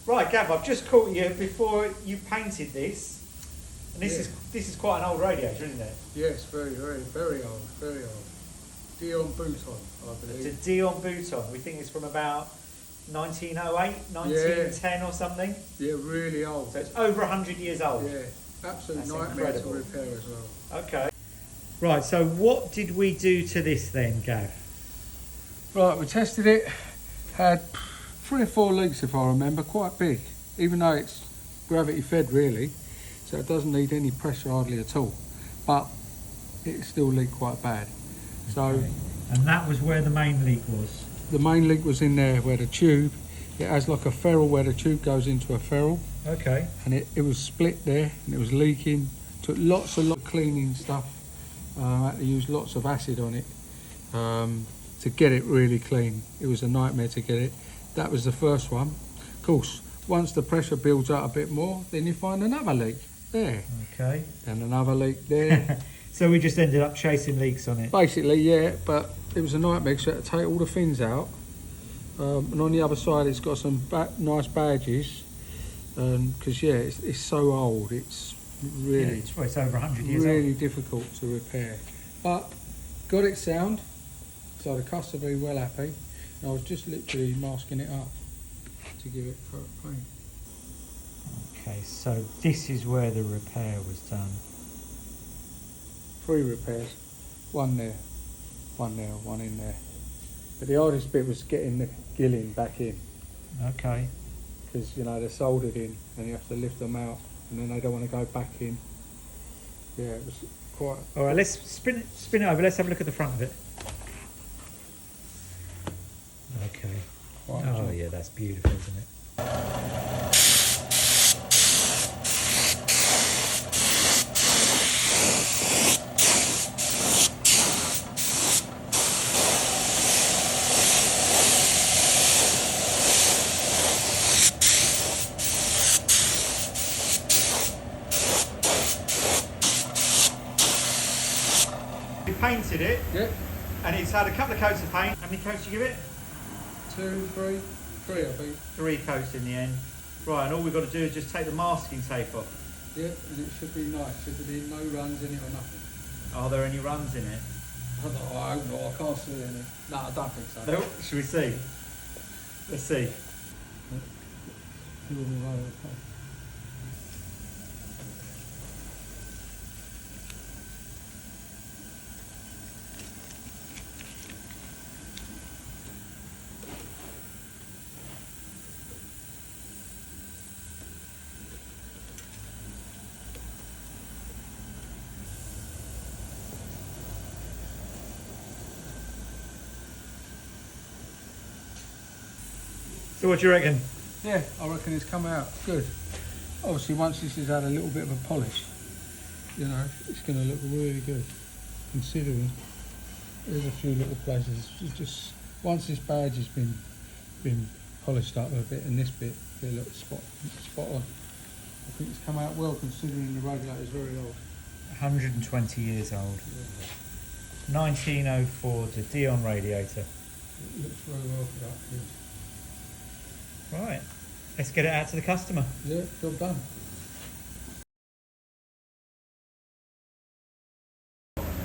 Right, Gav, I've just caught you before you painted this. And this is quite an old radiator, isn't it? Yes, very old, very old. Dion-Bouton, I believe. It's a Dion-Bouton. We think it's from about 1908, 1910 or something. Yeah, really old. So it's over 100 years old. Yeah, absolute That's nightmare incredible. to repair as well. Okay. Right, so what did we do to this then, Gav? Right, we tested it, had 3 or 4 leaks if I remember, quite big, even though it's gravity fed really, so it doesn't need any pressure hardly at all, but it still leaked quite bad. So, okay. And that was where the main leak was? The main leak was in there where the tube, it has like a ferrule where the tube goes into a ferrule. Okay. And it was split there and it was leaking, took lots of cleaning stuff, I had to use lots of acid on it to get it really clean. It was a nightmare to get it. That was the first one. Of course, once the pressure builds up a bit more, then you find another leak there. Okay. And another leak there. So we just ended up chasing leaks on it? Basically, yeah, but it was a nightmare because you had to take all the fins out. And on the other side, it's got some nice badges. Because, yeah, it's so old, it's really... Yeah, it's over 100 years old. Really difficult to repair. But got it sound, so the customer very well happy. And I was just literally masking it up to give it coat paint. Okay, so this is where the repair was done. 3 repairs, 1 there, 1 there, 1 in there. But the hardest bit was getting the gilling back in. Okay. Because, you know, they're soldered in and you have to lift them out and then they don't want to go back in. Yeah, it was quite... All right, let's spin it over. Let's have a look at the front of it. Okay. Oh, yeah, that's beautiful, isn't it? We painted it, and it's had a couple of coats of paint. How many coats do you give it? 2, 3, 3 I think. 3 coats in the end. Right, and all we've got to do is just take the masking tape off. Yeah, and it should be nice. Should be no runs in it or nothing. Are there any runs in it? I hope not. I can't see any. No, I don't think so. No? Should we see? Let's see. So what do you reckon? Yeah, I reckon it's come out good. Obviously, once this has had a little bit of a polish, you know, it's going to look really good. Considering there's a few little places. It's just once this badge has been polished up a bit, and this bit, it'll look spot on. I think it's come out well considering the radiator is very old. 120 years old. 1904 to Dion Radiator. It looks very well for that. Right, let's get it out to the customer. Yeah, job done.